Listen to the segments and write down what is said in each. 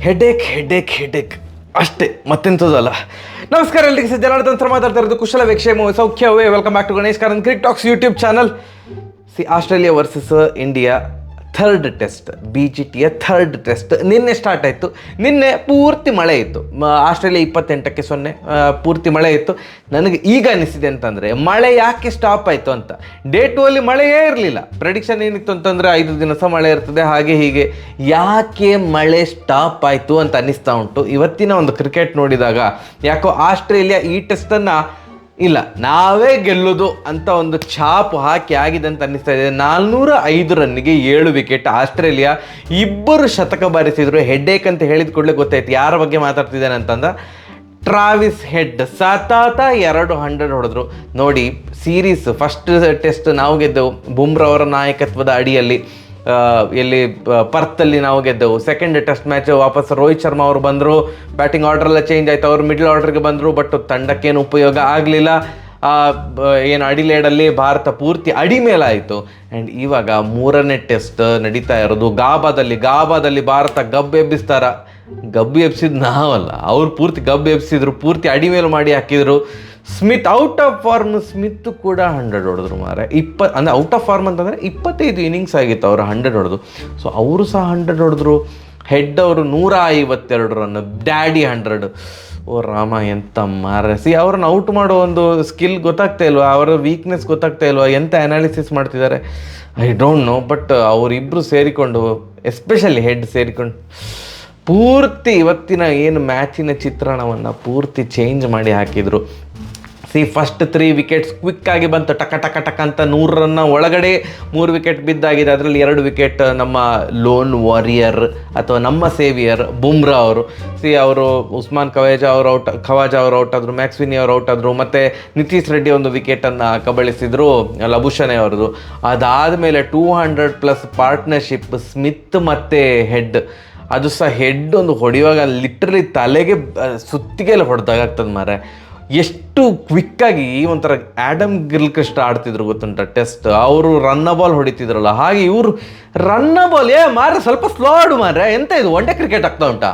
Headache ಅಷ್ಟೇ, ಮತ್ತೆಂಥದ್ದಲ್ಲ. ನಮಸ್ಕಾರ ಎಲ್ರಿಗೆ, Janardhan sir ಮಾತಾಡ್ತಾ ಇರೋದು. ಕುಶಲ ವೇಕ್ಷೇಮ ಸೌಖ್ಯವೇ. Welcome back to Ganesh Karanth cricket talks YouTube channel. Australia versus India third test, BGTಯ ಥರ್ಡ್ ಟೆಸ್ಟ್ ನಿನ್ನೆ ಸ್ಟಾರ್ಟ್ ಆಯಿತು. ನಿನ್ನೆ ಪೂರ್ತಿ ಮಳೆ ಇತ್ತು. ಆಸ್ಟ್ರೇಲಿಯಾ 28-0 ಪೂರ್ತಿ ಮಳೆ ಇತ್ತು. ನನಗೆ ಈಗ ಅನಿಸಿದೆ ಅಂತಂದರೆ ಮಳೆ ಯಾಕೆ ಸ್ಟಾಪ್ ಆಯಿತು ಅಂತ. ಡೇ 2 ಅಲ್ಲಿ ಮಳೆಯೇ ಇರಲಿಲ್ಲ. ಪ್ರೆಡಿಕ್ಷನ್ ಏನಿತ್ತು ಅಂತಂದರೆ 5 ದಿನ ಸಹ ಮಳೆ ಇರ್ತದೆ, ಹಾಗೆ ಹೀಗೆ. ಯಾಕೆ ಮಳೆ ಸ್ಟಾಪ್ ಆಯಿತು ಅಂತ ಅನ್ನಿಸ್ತಾ ಉಂಟು. ಇವತ್ತಿನ ಒಂದು ಕ್ರಿಕೆಟ್ ನೋಡಿದಾಗ ಯಾಕೋ ಆಸ್ಟ್ರೇಲಿಯಾ ಈ ಟೆಸ್ಟನ್ನು ಇಲ್ಲ ನಾವೇ ಗೆಲ್ಲೋದು ಅಂತ ಒಂದು ಛಾಪು ಹಾಕಿ ಆಗಿದೆ ಅಂತ ಅನ್ನಿಸ್ತಾ ಇದೆ. 405 ರನ್ನಿಗೆ 7 ವಿಕೆಟ್. ಆಸ್ಟ್ರೇಲಿಯಾ 2 ಶತಕ ಬಾರಿಸಿದ್ರು. ಹೆಡ್ಡೇಕ್ ಅಂತ ಹೇಳಿದ ಕೂಡಲೇ ಗೊತ್ತಾಯ್ತು ಯಾರ ಬಗ್ಗೆ ಮಾತಾಡ್ತಿದ್ದೇನೆ ಅಂತಂದ್ರೆ ಟ್ರಾವಿಸ್ ಹೆಡ್ ಸತತ 200 ಹೊಡೆದ್ರು. ನೋಡಿ, ಸೀರೀಸ್ ಫಸ್ಟ್ ಟೆಸ್ಟ್ ನಾವು ಗೆದ್ದೆವು ಬುಮ್ರಾ ಅವರ ನಾಯಕತ್ವದ ಅಡಿಯಲ್ಲಿ. ಎಲ್ಲಿ ಪರ್ತಲ್ಲಿ ನಾವು ಗೆದ್ದೆವು. ಸೆಕೆಂಡ್ ಟೆಸ್ಟ್ ಮ್ಯಾಚ್ ವಾಪಸ್ ರೋಹಿತ್ ಶರ್ಮಾ ಅವರು ಬಂದರು. ಬ್ಯಾಟಿಂಗ್ ಆರ್ಡರ್ ಎಲ್ಲ ಚೇಂಜ್ ಆಯಿತು, ಅವರು ಮಿಡ್ಲ್ ಆರ್ಡರ್ಗೆ ಬಂದರು. ಬಟ್ ತಂಡಕ್ಕೇನು ಉಪಯೋಗ ಆಗಲಿಲ್ಲ. ಏನು ಅಡಿಲೇಡಲ್ಲಿ ಭಾರತ ಪೂರ್ತಿ ಅಡಿಮೇಲಾಯಿತು. ಆ್ಯಂಡ್ ಇವಾಗ 3ನೇ ಟೆಸ್ಟ್ ನಡೀತಾ ಇರೋದು ಗಾಬಾದಲ್ಲಿ ಭಾರತ ಗಬ್ಬು ಎಬ್ಬಿಸಿದ್ದು ನಾವಲ್ಲ, ಅವ್ರು ಪೂರ್ತಿ ಗಬ್ಬು ಎಬ್ಬಿಸಿದ್ರು, ಪೂರ್ತಿ ಅಡಿಮೇಲು ಮಾಡಿ ಹಾಕಿದ್ರು. Smith out of form, Smith ಕೂಡ 100 ಹೊಡೆದ್ರು ಮಾರೆ. ಅಂದರೆ ಔಟ್ ಆಫ್ ಫಾರ್ಮ್ ಅಂತಂದರೆ 25 ಇನ್ನಿಂಗ್ಸ್ ಆಗಿತ್ತು ಅವರು 100 ಹೊಡೆದು. ಸೊ ಅವರು ಸಹ 100 ಹೊಡೆದ್ರು. ಹೆಡ್ ಅವರು 152 ರನ್, ಡ್ಯಾಡಿ 100. ಓ ರಾಮ, ಎಂತ ಮಾರಸಿ. ಅವ್ರನ್ನ ಔಟ್ ಮಾಡೋ ಒಂದು ಸ್ಕಿಲ್ ಗೊತ್ತಾಗ್ತಾ ಇಲ್ವಾ, ಅವರ ವೀಕ್ನೆಸ್ ಗೊತ್ತಾಗ್ತಾ ಇಲ್ವಾ, ಎಂತ ಅನಾಲಿಸಿಸ್ ಮಾಡ್ತಿದ್ದಾರೆ ಐ ಡೋಂಟ್ ನೋ. ಬಟ್ ಅವರಿಬ್ಬರು ಸೇರಿಕೊಂಡು, ಎಸ್ಪೆಷಲಿ ಹೆಡ್ ಸೇರಿಕೊಂಡು ಪೂರ್ತಿ ಇವತ್ತಿನ ಏನು ಮ್ಯಾಚಿನ ಚಿತ್ರಣವನ್ನು ಪೂರ್ತಿ ಚೇಂಜ್ ಮಾಡಿ ಹಾಕಿದರು. ಫಸ್ಟ್ 3 ವಿಕೆಟ್ಸ್ ಕ್ವಿಕ್ಕಾಗಿ ಬಂತು, ಟಕ ಅಂತ 100 ರನ್ನ ಒಳಗಡೆ 3 ವಿಕೆಟ್ ಬಿದ್ದಾಗಿದೆ. ಅದರಲ್ಲಿ 2 ವಿಕೆಟ್ ನಮ್ಮ ಲೋನ್ ವಾರಿಯರ್ ಅಥವಾ ನಮ್ಮ ಸೇವಿಯರ್ ಬುಮ್ರಾ ಅವರು. ಅವರು ಉಸ್ಮಾನ್ ಖವಾಜಾ ಅವರು ಔಟ್ ಆದರು, ಮ್ಯಾಕ್ಸ್ವಿನಿ ಅವರು ಔಟ್ ಆದರು, ಮತ್ತು ನಿತೀಶ್ ರೆಡ್ಡಿ ಒಂದು ವಿಕೆಟನ್ನು ಕಬಳಿಸಿದರು, ಲಬುಷನೆ ಅವ್ರದ್ದು. ಅದಾದಮೇಲೆ 200+ ಪಾರ್ಟ್ನರ್ಶಿಪ್ ಸ್ಮಿತ್ ಮತ್ತು ಹೆಡ್. ಅದು ಸಹ ಹೆಡ್ ಒಂದು ಹೊಡೆಯುವಾಗ ಲಿಟ್ರಲಿ ತಲೆಗೆ ಸುತ್ತಿಗೆಲ್ಲ ಹೊಡೆದಾಗ್ತದೆ ಮಾರೆ. ಎಷ್ಟು ಕ್ವಿಕ್ಕಾಗಿ ಒಂಥರ ಆ್ಯಡಮ್ ಗಿಲ್ಕ್ರಿಸ್ಟ್ ಆಡ್ತಿದ್ರು ಗೊತ್ತುಂಟ ಟೆಸ್ಟ್. ಅವರು ರನ್ನ ಬಾಲ್ ಹೊಡಿತಿದ್ರಲ್ಲ, ಹಾಗೆ ಇವರು ರನ್ನ ಬಾಲ್ ಮಾರೆ ಸ್ವಲ್ಪ ಸ್ಲೋ ಆಡು ಮಾರೆ. ಎಂತ ಇದು ಒನ್ ಡೇ ಕ್ರಿಕೆಟ್ ಆಗ್ತಾ ಉಂಟಾ?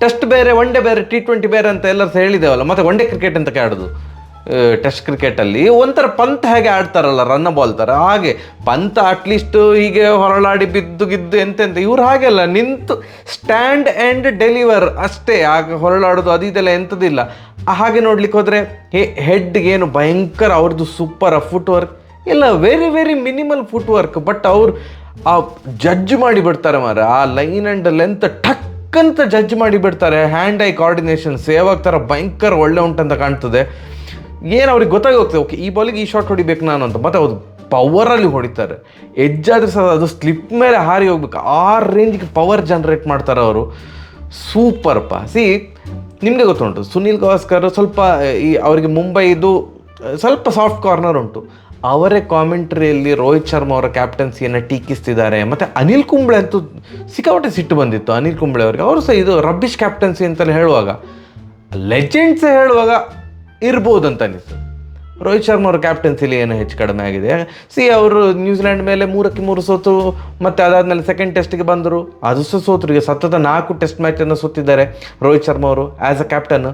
ಟೆಸ್ಟ್ ಬೇರೆ, ಒನ್ ಡೇ ಬೇರೆ, T20 ಬೇರೆ ಅಂತ ಎಲ್ಲರೂ ಹೇಳಿದ್ದೇವಲ್ಲ, ಮತ್ತು ಒನ್ ಡೇ ಕ್ರಿಕೆಟ್ ಅಂತಕ್ಕೆ ಆಡೋದು. ಟೆಸ್ಟ್ ಕ್ರಿಕೆಟಲ್ಲಿ ಒಂಥರ ಪಂತ್ ಹೇಗೆ ಆಡ್ತಾರಲ್ಲ ರನ್ನ ಬಾಲ್ ಥರ, ಹಾಗೆ ಪಂತ್ ಅಟ್ಲೀಸ್ಟ್ ಹೀಗೆ ಹೊರಳಾಡಿ ಬಿದ್ದು ಎಂತೆಂತ. ಇವ್ರು ಹಾಗೆಲ್ಲ ನಿಂತು ಸ್ಟ್ಯಾಂಡ್ ಆ್ಯಂಡ್ ಡೆಲಿವರ್ ಅಷ್ಟೇ. ಆಗ ಹೊರಳಾಡೋದು ಅದು ಇದೆಲ್ಲ ಎಂಥದಿಲ್ಲ. ಹಾಗೆ ನೋಡ್ಲಿಕ್ಕೆ ಹೋದರೆ ಹೆಡ್ಗೇನು ಭಯಂಕರ ಅವ್ರದ್ದು ಸೂಪರ್ ಫುಟ್ ವರ್ಕ್ ಇಲ್ಲ, very very minimal foot work. But ಅವ್ರು ಆ ಜಡ್ಜ್ ಮಾಡಿಬಿಡ್ತಾರೆ ಮಾರೆ, ಆ ಲೈನ್ ಆ್ಯಂಡ್ ಲೆಂತ್ ಟಕ್ ಅಂತ ಜಡ್ಜ್ ಮಾಡಿಬಿಡ್ತಾರೆ. ಹ್ಯಾಂಡ್ ಐ ಕೋಆರ್ಡಿನೇಷನ್ ಸೇವ್ ಆಗ್ತಾರೆ, ಭಯಂಕರ ಒಳ್ಳೆ ಉಂಟಂತ ಕಾಣ್ತದೆ. ಏನು ಅವ್ರಿಗೆ ಗೊತ್ತಾಗಿ ಹೋಗ್ತದೆ, ಓಕೆ ಈ ಬಾಲಿಗೆ ಈ ಶಾಟ್ ಹೊಡಿಬೇಕು ನಾನು ಅಂತ. ಮತ್ತು ಅವ್ರು ಪವರಲ್ಲಿ ಹೊಡಿತಾರೆ. ಎಜ್ಜಾದ್ರೆ ಸಹ ಅದು ಸ್ಲಿಪ್ ಮೇಲೆ ಹಾರಿ ಹೋಗ್ಬೇಕು, ಆ ರೇಂಜಿಗೆ ಪವರ್ ಜನ್ರೇಟ್ ಮಾಡ್ತಾರೆ ಅವರು. ಸೂಪರ್ಪ. ನಿಮಗೆ ಗೊತ್ತುಂಟು ಸುನಿಲ್ ಗವಾಸ್ಕರ್ ಸ್ವಲ್ಪ ಅವರಿಗೆ ಮುಂಬೈದು ಸ್ವಲ್ಪ ಸಾಫ್ಟ್ ಕಾರ್ನರ್ ಉಂಟು. ಅವರೇ ಕಾಮೆಂಟ್ರಿಯಲ್ಲಿ ರೋಹಿತ್ ಶರ್ಮಾ ಅವರ ಕ್ಯಾಪ್ಟನ್ಸಿಯನ್ನು ಟೀಕಿಸ್ತಿದ್ದಾರೆ. ಮತ್ತು ಅನಿಲ್ ಕುಂಬ್ಳೆ ಅಂತೂ ಸಿಕ್ಕಾಪಟ್ಟೆ ಸಿಟ್ಟು ಬಂದಿತ್ತು ಅನಿಲ್ ಕುಂಬ್ಳೆ ಅವರಿಗೆ. ಅವರು ಸಹ ಇದು ರಬ್ಬಿಶ್ ಕ್ಯಾಪ್ಟನ್ಸಿ ಅಂತಲೇ ಹೇಳುವಾಗ, ಲೆಜೆಂಡ್ಸೇ ಹೇಳುವಾಗ ಇರ್ಬೋದು ಅಂತ ಅನಿಸ್ತು. ರೋಹಿತ್ ಶರ್ಮಾ ಅವ್ರ ಕ್ಯಾಪ್ಟನ್ಸಿಲಿ ಏನು ಹೆಚ್ಚು ಕಡಿಮೆ ಆಗಿದೆ. ಅವರು ನ್ಯೂಜಿಲ್ಯಾಂಡ್ ಮೇಲೆ 3-3 ಸೋತು, ಮತ್ತು ಅದಾದಮೇಲೆ ಸೆಕೆಂಡ್ ಟೆಸ್ಟಿಗೆ ಬಂದರು, ಅದು ಸಹ ಸೋತರು. ಈಗ ಸತತ 4 ಟೆಸ್ಟ್ ಮ್ಯಾಚನ್ನು ಸೋತಿದ್ದಾರೆ ರೋಹಿತ್ ಶರ್ಮಾ ಅವರು ಆ್ಯಸ್ ಅ ಕ್ಯಾಪ್ಟನ್.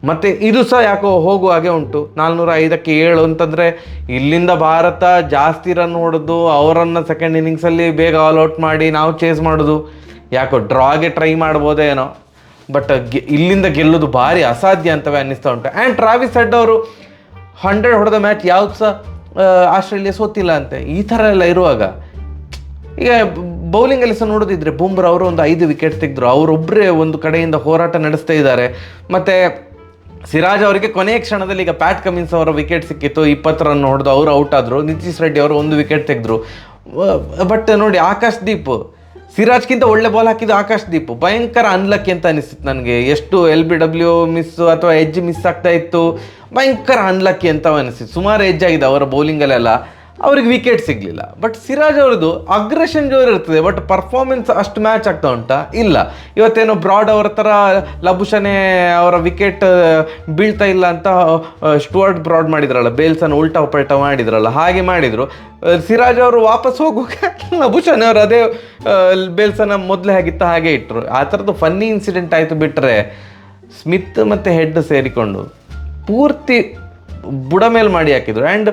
ಮತ್ತು ಇದು ಸಹ ಯಾಕೋ ಹೋಗುವ ಹಾಗೆ ಉಂಟು. 405ಕ್ಕೆ 7 ಅಂತಂದರೆ ಇಲ್ಲಿಂದ ಭಾರತ ಜಾಸ್ತಿ ರನ್ ಹೊಡೆದು ಅವರನ್ನು ಸೆಕೆಂಡ್ ಇನ್ನಿಂಗ್ಸಲ್ಲಿ ಬೇಗ ಆಲ್ ಔಟ್ ಮಾಡಿ ನಾವು ಚೇಸ್ ಮಾಡೋದು. ಯಾಕೋ ಡ್ರಾಗೆ ಟ್ರೈ ಮಾಡ್ಬೋದೇ ಏನೋ, ಬಟ್ ಇಲ್ಲಿಂದ ಗೆಲ್ಲೋದು ಭಾರಿ ಅಸಾಧ್ಯ ಅಂತವೇ ಅನ್ನಿಸ್ತಾ ಉಂಟು. ಆ್ಯಂಡ್ ಟ್ರಾವಿಸ್ ಹೆಡ್ ಅವರು 100 ಹೊಡೆದ ಮ್ಯಾಚ್ ಯಾವ್ದು ಸಹ ಆಸ್ಟ್ರೇಲಿಯಾ ಸೋತಿಲ್ಲ ಅಂತೆ. ಈ ಥರ ಎಲ್ಲ ಇರುವಾಗ ಈಗ ಬೌಲಿಂಗಲ್ಲಿ ಸಹ ನೋಡೋದಿದ್ರೆ ಬುಮ್ರಾ ಅವರು ಒಂದು 5 ವಿಕೆಟ್ ತೆಗೆದ್ರು. ಅವರೊಬ್ಬರೇ ಒಂದು ಕಡೆಯಿಂದ ಹೋರಾಟ ನಡೆಸ್ತಾ ಇದ್ದಾರೆ. ಮತ್ತು ಸಿರಾಜ್ ಅವರಿಗೆ ಕೊನೆಯ ಕ್ಷಣದಲ್ಲಿ ಈಗ ಪ್ಯಾಟ್ ಕಮಿನ್ಸ್ ಅವರ ವಿಕೆಟ್ ಸಿಕ್ಕಿತ್ತು, 20 ರನ್ ಹೊಡೆದು ಅವರು ಔಟ್ ಆದರು. ನಿತೀಶ್ ರೆಡ್ಡಿ ಅವರು 1 ವಿಕೆಟ್ ತೆಗೆದ್ರು. ಬಟ್ ನೋಡಿ, ಆಕಾಶ್ ದೀಪ್ ಸಿರಾಜ್ಗಿಂತ ಒಳ್ಳೆ ಬಾಲ್ ಹಾಕಿದ್ದು ಆಕಾಶ್ ದೀಪ್ ಭಯಂಕರ ಅನ್ಲಕ್ಕಿ ಅಂತ ಅನಿಸ್ತಿತ್ತು ನನಗೆ. ಎಷ್ಟು LBW ಮಿಸ್ಸು ಅಥವಾ ಎಡ್ಜ್ ಮಿಸ್ ಆಗ್ತಾ ಇತ್ತು, ಭಯಂಕರ ಅನ್ಲಕ್ಕಿ ಅಂತ ಅನಿಸ್ತಿತ್ತು. ಸುಮಾರು ಎಡ್ಜ್ ಆಗಿದೆ ಅವರ ಬೌಲಿಂಗಲ್ಲೆಲ್ಲ. ಅವ್ರಿಗೆ ವಿಕೆಟ್ ಸಿಗಲಿಲ್ಲ. ಬಟ್ ಸಿರಾಜ್ ಅವ್ರದ್ದು ಅಗ್ರೆಷನ್ ಜೋರು ಇರ್ತದೆ, ಬಟ್ ಪರ್ಫಾರ್ಮೆನ್ಸ್ ಅಷ್ಟು ಮ್ಯಾಚ್ ಆಗ್ತಾ ಉಂಟಾ? ಇಲ್ಲ. ಇವತ್ತೇನೋ ಬ್ರಾಡ್ ಅವರ ಥರ ಲಬುಷನೇ ಅವರ ವಿಕೆಟ್ ಬೀಳ್ತಾ ಇಲ್ಲ ಅಂತ ಸ್ಟುವರ್ಟ್ ಬ್ರಾಡ್ ಮಾಡಿದ್ರಲ್ಲ, ಬೇಲ್ಸನ್ನು ಉಲ್ಟಾ ಪಲ್ಟಾ ಮಾಡಿದ್ರಲ್ಲ, ಹಾಗೆ ಮಾಡಿದರು. ಸಿರಾಜ್ ಅವರು ವಾಪಸ್ ಹೋಗುವಾಗ ಲಬುಷನ್ ಅವರು ಅದೇ ಬೇಲ್ಸನ್ನು ಮೊದಲೇ ಆಗಿತ್ತ ಹಾಗೆ ಇಟ್ಟರು. ಆ ಥರದ್ದು ಫನ್ನಿ ಇನ್ಸಿಡೆಂಟ್ ಆಯಿತು. ಬಿಟ್ಟರೆ ಸ್ಮಿತ್ ಮತ್ತು ಹೆಡ್ ಸೇರಿಕೊಂಡು ಪೂರ್ತಿ ಬುಡ ಮೇಲೆ ಮಾಡಿ ಹಾಕಿದ್ರು. ಆ್ಯಂಡ್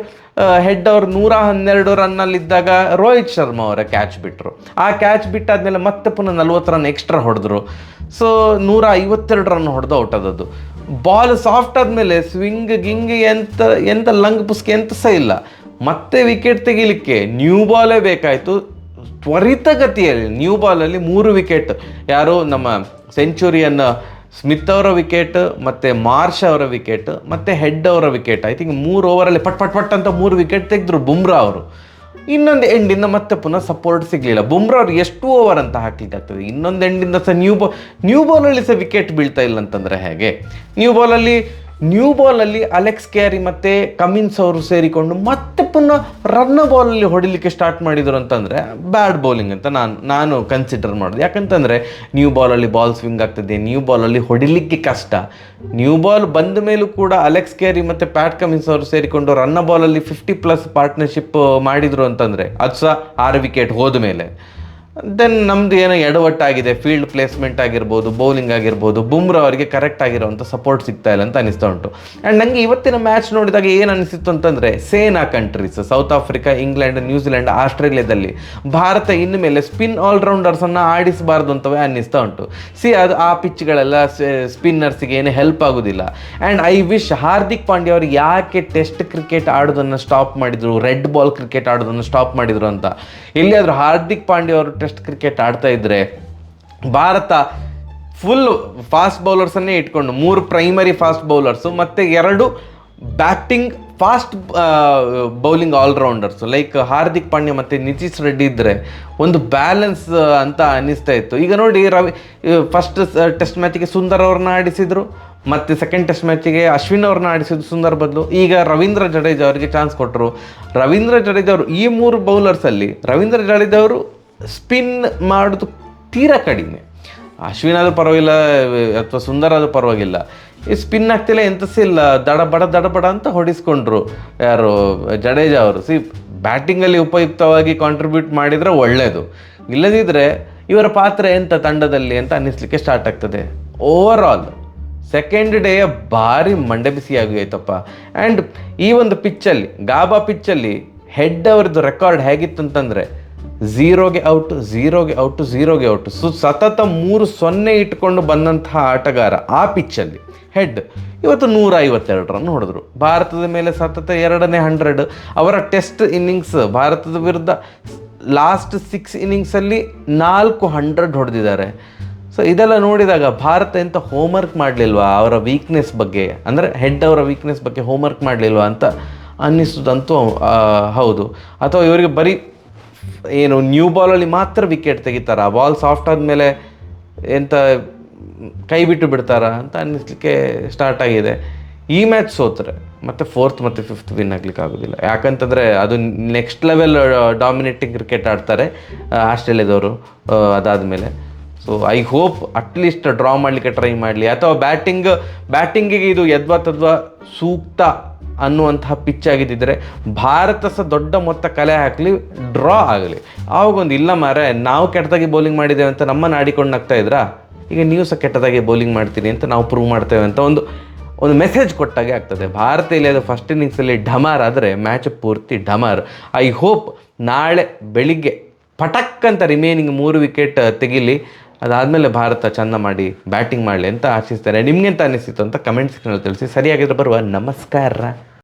ಹೆಡ್ ಅವರು 112 ರನ್ನಲ್ಲಿದ್ದಾಗ ರೋಹಿತ್ ಶರ್ಮಾ ಅವರ ಕ್ಯಾಚ್ ಬಿಟ್ಟರು. ಆ ಕ್ಯಾಚ್ ಬಿಟ್ಟಾದ್ಮೇಲೆ ಮತ್ತೆ ಪುನಃ 40 ರನ್ ಎಕ್ಸ್ಟ್ರಾ ಹೊಡೆದ್ರು. ಸೊ 152 ರನ್ ಹೊಡೆದು ಔಟ್ ಆದದ್ದು. ಬಾಲ್ ಸಾಫ್ಟ್ ಆದಮೇಲೆ ಸ್ವಿಂಗ್ ಗಿಂಗ್ ಎಂತ ಲಂಗ್ ಪುಸ್ಕೆ ಎಂತ ಸಹ ಇಲ್ಲ. ಮತ್ತೆ ವಿಕೆಟ್ ತೆಗಿಲಿಕ್ಕೆ ನ್ಯೂ ಬಾಲೇ ಬೇಕಾಯಿತು. ತ್ವರಿತಗತಿಯಲ್ಲಿ ನ್ಯೂ ಬಾಲಲ್ಲಿ 3 ವಿಕೆಟ್, ಯಾರು ನಮ್ಮ ಸೆಂಚುರಿಯನ್ ಸ್ಮಿತ್ ಅವರ ವಿಕೆಟ್, ಮತ್ತು ಮಾರ್ಷ್ ಅವರ ವಿಕೆಟ್, ಮತ್ತು ಹೆಡ್ ಅವರ ವಿಕೆಟ್. ಐ ಥಿಂಕ್ 3 ಓವರಲ್ಲಿ ಪಟ್ ಅಂತ 3 ವಿಕೆಟ್ ತೆಗೆದ್ರು ಬುಮ್ರಾ ಅವರು. ಇನ್ನೊಂದು ಎಂಡಿಂದ ಮತ್ತೆ ಪುನಃ ಸಪೋರ್ಟ್ ಸಿಗಲಿಲ್ಲ. ಬುಮ್ರಾ ಅವ್ರು ಎಷ್ಟು ಓವರ್ ಅಂತ ಹಾಕ್ಲಿಕ್ಕೆ ಆಗ್ತದೆ? ಇನ್ನೊಂದು ಎಂಡಿಂದ ಸಹ ನ್ಯೂ ಬಾಲಲ್ಲಿ ಸಹ ವಿಕೆಟ್ ಬೀಳ್ತಾ ಇಲ್ಲ ಅಂತಂದರೆ ಹೇಗೆ? ನ್ಯೂ ಬಾಲಲ್ಲಿ ಅಲೆಕ್ಸ್ ಕ್ಯಾರಿ ಮತ್ತು ಕಮಿನ್ಸ್ ಅವರು ಸೇರಿಕೊಂಡು ಮತ್ತೆ ಪುನಃ ರನ್ನ ಬಾಲಲ್ಲಿ ಹೊಡಿಲಿಕ್ಕೆ ಸ್ಟಾರ್ಟ್ ಮಾಡಿದರು ಅಂತಂದರೆ ಬ್ಯಾಡ್ ಬೌಲಿಂಗ್ ಅಂತ ನಾನು ಕನ್ಸಿಡರ್ ಮಾಡೋದು. ಯಾಕಂತಂದರೆ ನ್ಯೂ ಬಾಲಲ್ಲಿ ಬಾಲ್ ಸ್ವಿಂಗ್ ಆಗ್ತದೆ, ನ್ಯೂ ಬಾಲಲ್ಲಿ ಹೊಡಿಲಿಕ್ಕೆ ಕಷ್ಟ. ನ್ಯೂ ಬಾಲ್ ಬಂದ ಮೇಲೂ ಕೂಡ ಅಲೆಕ್ಸ್ ಕ್ಯಾರಿ ಮತ್ತು ಪ್ಯಾಟ್ ಕಮಿನ್ಸ್ ಅವರು ಸೇರಿಕೊಂಡು ರನ್ನ ಬಾಲಲ್ಲಿ 50+ ಪಾರ್ಟ್ನರ್ಶಿಪ್ ಮಾಡಿದರು ಅಂತಂದರೆ ಅದು ಸಹ 6 ವಿಕೆಟ್ ಹೋದ ಮೇಲೆ. ದೆನ್ ನಮ್ಮದು ಏನೋ ಎಡವಟ್ಟಾಗಿದೆ, ಫೀಲ್ಡ್ ಪ್ಲೇಸ್ಮೆಂಟ್ ಆಗಿರ್ಬೋದು, ಬೌಲಿಂಗ್ ಆಗಿರ್ಬೋದು, ಬುಮ್ರಾ ಅವರಿಗೆ ಕರೆಕ್ಟ್ ಆಗಿರೋವಂಥ ಸಪೋರ್ಟ್ ಸಿಗ್ತಾ ಇಲ್ಲ ಅಂತ ಅನಿಸ್ತಾ ಉಂಟು. ಆ್ಯಂಡ್ ನನಗೆ ಇವತ್ತಿನ ಮ್ಯಾಚ್ ನೋಡಿದಾಗ ಏನು ಅನಿಸಿತ್ತು ಅಂತಂದರೆ, ಸೇನಾ countries south Africa, England, New Zealand, ಆಸ್ಟ್ರೇಲಿಯಾದಲ್ಲಿ ಭಾರತ ಇನ್ನು ಮೇಲೆ ಸ್ಪಿನ್ ಆಲ್ರೌಂಡರ್ಸನ್ನು ಆಡಿಸಬಾರ್ದು ಅಂತವೇ ಅನ್ನಿಸ್ತಾ ಉಂಟು. ಅದು ಆ ಪಿಚ್ಗಳೆಲ್ಲ ಸ್ಪಿನ್ನರ್ಸಿಗೆ ಏನು ಹೆಲ್ಪ್ ಆಗೋದಿಲ್ಲ. And I wish Hardik Pandya ಅವರು ಯಾಕೆ ಟೆಸ್ಟ್ ಕ್ರಿಕೆಟ್ ಆಡೋದನ್ನು ಸ್ಟಾಪ್ ಮಾಡಿದರು, ರೆಡ್ ಬಾಲ್ ಕ್ರಿಕೆಟ್ ಆಡೋದನ್ನು ಸ್ಟಾಪ್ ಮಾಡಿದರು ಅಂತ. ಎಲ್ಲಿಯಾದರೂ ಹಾರ್ದಿಕ್ ಪಾಂಡ್ಯ ಅವರು ಟೆಸ್ಟ್ ಕ್ರಿಕೆಟ್ ಆಡ್ತಾ ಇದ್ದರೆ ಭಾರತ ಫುಲ್ ಫಾಸ್ಟ್ ಬೌಲರ್ಸನ್ನೇ ಇಟ್ಕೊಂಡು 3 ಪ್ರೈಮರಿ ಫಾಸ್ಟ್ ಬೌಲರ್ಸು ಮತ್ತು 2 batting fast bowling allrounders like Hardik Pandya ಮತ್ತು ನಿತೀಶ್ ರೆಡ್ಡಿ ಇದ್ದರೆ ಒಂದು ಬ್ಯಾಲೆನ್ಸ್ ಅಂತ ಅನ್ನಿಸ್ತಾ ಇತ್ತು. ಈಗ ನೋಡಿ, ಫಸ್ಟ್ ಟೆಸ್ಟ್ ಮ್ಯಾಚಿಗೆ ಸುಂದರ್ ಅವ್ರನ್ನ ಆಡಿಸಿದರು, ಮತ್ತು ಸೆಕೆಂಡ್ ಟೆಸ್ಟ್ ಮ್ಯಾಚಿಗೆ ಅಶ್ವಿನ್ ಅವ್ರನ್ನ ಆಡಿಸಿದ್ರು ಸುಂದರ್ ಬದಲು. ಈಗ ರವೀಂದ್ರ ಜಡೇಜಾ ಅವರಿಗೆ ಚಾನ್ಸ್ ಕೊಟ್ಟರು. ರವೀಂದ್ರ ಜಡೇಜಾ ಅವರು ಈ 3 ಬೌಲರ್ಸಲ್ಲಿ ರವೀಂದ್ರ ಜಡೇಜಾ ಅವರು ಸ್ಪಿನ್ ಮಾಡೋದು ತೀರಾ ಕಡಿಮೆ. ಅಶ್ವಿನ್ ಆದರೂ ಪರವಾಗಿಲ್ಲ ಅಥವಾ ಸುಂದರ್ ಆದರೂ ಪರವಾಗಿಲ್ಲ, ಈ ಸ್ಪಿನ್ ಆಗ್ತಿಲ್ಲ, ಎಂತ ಸಹ ಇಲ್ಲ, ದಡಬಡ ಅಂತ ಹೊಡಿಸ್ಕೊಂಡ್ರು ಯಾರು ಜಡೇಜಾ ಅವರು. ಬ್ಯಾಟಿಂಗಲ್ಲಿ ಉಪಯುಕ್ತವಾಗಿ ಕಾಂಟ್ರಿಬ್ಯೂಟ್ ಮಾಡಿದರೆ ಒಳ್ಳೆಯದು, ಇಲ್ಲದಿದ್ದರೆ ಇವರ ಪಾತ್ರ ಎಂತ ತಂಡದಲ್ಲಿ ಅಂತ ಅನ್ನಿಸ್ಲಿಕ್ಕೆ ಸ್ಟಾರ್ಟ್ ಆಗ್ತದೆ. ಓವರ್ ಸೆಕೆಂಡ್ ಡೇ ಭಾರಿ ಮಂಡೆ ಬಿಸಿಯಾಗಿ ಆಯ್ತಪ್ಪ. ಆ್ಯಂಡ್ ಈ ಒಂದು ಪಿಚ್ಚಲ್ಲಿ, ಗಾಬಾ ಪಿಚ್ಚಲ್ಲಿ ಹೆಡ್ ಅವರದ್ದು ರೆಕಾರ್ಡ್ ಹೇಗಿತ್ತು ಅಂತಂದರೆ 0ಗೆ ಔಟು. ಸತತ 3-0 ಇಟ್ಕೊಂಡು ಬಂದಂತಹ ಆಟಗಾರ ಆ ಪಿಚ್ಚಲ್ಲಿ ಹೆಡ್ ಇವತ್ತು 152 ರನ್ ಹೊಡೆದ್ರು. ಭಾರತದ ಮೇಲೆ ಸತತ 2ನೇ 100. ಅವರ ಟೆಸ್ಟ್ ಇನ್ನಿಂಗ್ಸ್ ಭಾರತದ ವಿರುದ್ಧ ಲಾಸ್ಟ್ 6 ಇನ್ನಿಂಗ್ಸಲ್ಲಿ 400 ಹೊಡೆದಿದ್ದಾರೆ. ಸೊ ಇದೆಲ್ಲ ನೋಡಿದಾಗ ಭಾರತ ಎಂತ ಹೋಮ್ವರ್ಕ್ ಮಾಡಲಿಲ್ವಾ ಅವರ ವೀಕ್ನೆಸ್ ಬಗ್ಗೆ, ಅಂದರೆ ಹೆಡ್ ಅವರ ವೀಕ್ನೆಸ್ ಬಗ್ಗೆ ಹೋಮ್ವರ್ಕ್ ಮಾಡಲಿಲ್ವಾ ಅಂತ ಅನ್ನಿಸೋದಂತೂ ಹೌದು. ಅಥವಾ ಇವರಿಗೆ ಬರೀ ಏನು ನ್ಯೂ ಬಾಲಲ್ಲಿ ಮಾತ್ರ ವಿಕೆಟ್ ತೆಗಿತಾರ, ಬಾಲ್ ಸಾಫ್ಟ್ ಆದಮೇಲೆ ಎಂತ ಕೈ ಬಿಟ್ಟು ಬಿಡ್ತಾರಾ ಅಂತ ಅನ್ನಿಸ್ಲಿಕ್ಕೆ ಸ್ಟಾರ್ಟ್ ಆಗಿದೆ. ಈ ಮ್ಯಾಚ್ ಸೋತ್ರೆ ಮತ್ತು 4th ಮತ್ತು 5th ವಿನ್ ಆಗ್ಲಿಕ್ಕೆ ಆಗೋದಿಲ್ಲ. ಯಾಕಂತಂದರೆ ಅದು ನೆಕ್ಸ್ಟ್ ಲೆವೆಲ್ ಡಾಮಿನೇಟಿಂಗ್ ಕ್ರಿಕೆಟ್ ಆಡ್ತಾರೆ ಆಸ್ಟ್ರೇಲಿಯಾದವರು ಅದಾದಮೇಲೆ. So I hope at least draw ಮಾಡಲಿಕ್ಕೆ ಟ್ರೈ ಮಾಡಲಿ, ಅಥವಾ ಬ್ಯಾಟಿಂಗಿಗೆ ಇದು ಯದ್ವಾ ಸೂಕ್ತ ಅನ್ನುವಂತಹ ಪಿಚ್ ಆಗಿದ್ದಿದ್ರೆ ಭಾರತ ಸಹ ದೊಡ್ಡ ಮೊತ್ತ ಕಲೆ ಹಾಕಲಿ, ಡ್ರಾ ಆಗಲಿ. ಆವಾಗೊಂದು ಇಲ್ಲ ಮಾರೆ, ನಾವು ಕೆಟ್ಟದಾಗಿ ಬೌಲಿಂಗ್ ಮಾಡಿದ್ದೇವೆ ಅಂತ ನಮ್ಮನ್ನು ಆಡಿಕೊಂಡು ನಗ್ತಾ ಇದ್ರಾ, ಈಗ ನೀವು ಸಹ ಕೆಟ್ಟದಾಗಿ ಬೌಲಿಂಗ್ ಮಾಡ್ತೀನಿ ಅಂತ ನಾವು ಪ್ರೂವ್ ಮಾಡ್ತೇವೆ ಅಂತ ಒಂದು ಮೆಸೇಜ್ ಕೊಟ್ಟಾಗೆ ಆಗ್ತದೆ. ಭಾರತ ಇಲ್ಲಿ ಅದು ಫಸ್ಟ್ ಇನ್ನಿಂಗ್ಸಲ್ಲಿ ಢಮಾರ್ ಆದರೆ ಮ್ಯಾಚ್ ಪೂರ್ತಿ ಢಮಾರ್. ಐ ಹೋಪ್ ನಾಳೆ ಬೆಳಿಗ್ಗೆ ಪಟಕ್ ಅಂತ ರಿಮೈನಿಂಗ್ 3 ವಿಕೆಟ್ ತೆಗಿಲಿ, ಅದಾದಮೇಲೆ ಭಾರತ ಚೆಂದ ಮಾಡಿ ಬ್ಯಾಟಿಂಗ್ ಮಾಡಲಿ ಅಂತ ಆಶಿಸ್ತಾರೆ. ನಿಮ್ಗೆಂತ ಅನಿಸಿತು ಅಂತ ಕಮೆಂಟ್ ಸೆಕ್ಷನಲ್ಲಿ ತಿಳಿಸಿ. ಸರಿಯಾಗಿದ್ರೆ ಬರುವ ನಮಸ್ಕಾರ.